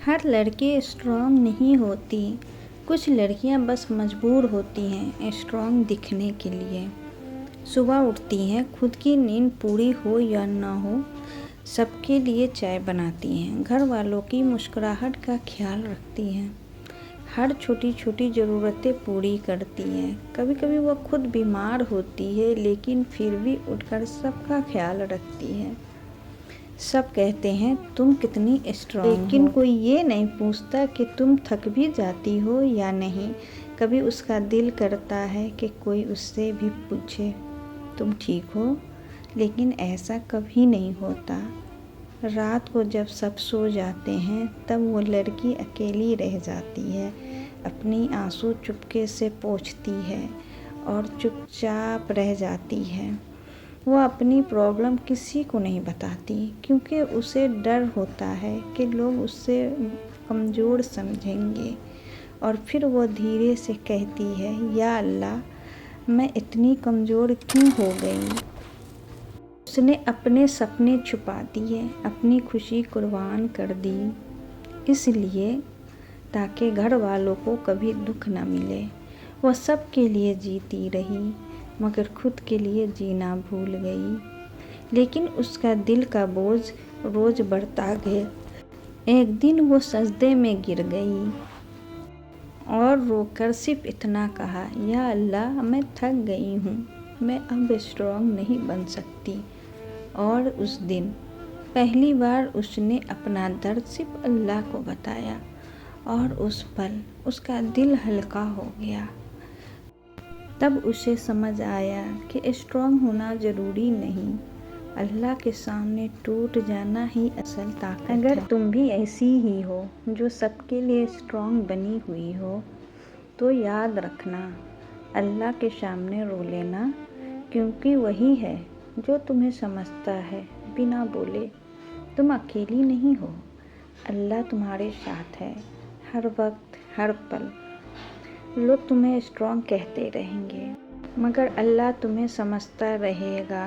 ہر لڑکی اسٹرانگ نہیں ہوتی، کچھ لڑکیاں بس مجبور ہوتی ہیں اسٹرانگ دکھنے کے لیے۔ صبح اٹھتی ہیں، خود کی نیند پوری ہو یا نہ ہو، سب کے لیے چائے بناتی ہیں، گھر والوں کی مسکراہٹ کا خیال رکھتی ہیں، ہر چھوٹی چھوٹی ضرورتیں پوری کرتی ہیں۔ کبھی کبھی وہ خود بیمار ہوتی ہے لیکن پھر بھی اٹھ کر سب کا خیال رکھتی ہے۔ سب کہتے ہیں تم کتنی اسٹرانگ ہو، لیکن کوئی یہ نہیں پوچھتا کہ تم تھک بھی جاتی ہو یا نہیں۔ کبھی اس کا دل کرتا ہے کہ کوئی اس سے بھی پوچھے تم ٹھیک ہو، لیکن ایسا کبھی نہیں ہوتا۔ رات کو جب سب سو جاتے ہیں تب وہ لڑکی اکیلی رہ جاتی ہے، اپنی آنسو چپکے سے پوچھتی ہے اور چپ چاپ رہ جاتی ہے۔ وہ اپنی پرابلم کسی کو نہیں بتاتی کیونکہ اسے ڈر ہوتا ہے کہ لوگ اسے کمزور سمجھیں گے، اور پھر وہ دھیرے سے کہتی ہے یا اللہ، میں اتنی کمزور کیوں ہو گئی؟ اس نے اپنے سپنے چھپا دیے، اپنی خوشی قربان کر دی، اس لیے تاکہ گھر والوں کو کبھی دکھ نہ ملے۔ وہ سب کے لیے جیتی رہی مگر خود کے لیے جینا بھول گئی۔ لیکن اس کا دل کا بوجھ روز بڑھتا گیا۔ ایک دن وہ سجدے میں گر گئی اور رو کر صرف اتنا کہا، یا اللہ، میں تھک گئی ہوں، میں اب اسٹرانگ نہیں بن سکتی۔ اور اس دن پہلی بار اس نے اپنا درد صرف اللہ کو بتایا، اور اس پل اس کا دل ہلکا ہو گیا۔ تب اسے سمجھ آیا کہ اسٹرانگ ہونا ضروری نہیں، اللہ کے سامنے ٹوٹ جانا ہی اصل طاقت ہے۔ اگر تم بھی ایسی ہی ہو جو سب کے لیے اسٹرانگ بنی ہوئی ہو تو یاد رکھنا، اللہ کے سامنے رو لینا، کیونکہ وہی ہے جو تمہیں سمجھتا ہے بنا بولے۔ تم اکیلی نہیں ہو، اللہ تمہارے ساتھ ہے، ہر وقت، ہر پل۔ لوگ تمہیں اسٹرانگ کہتے رہیں گے مگر اللہ تمہیں سمجھتا رہے گا۔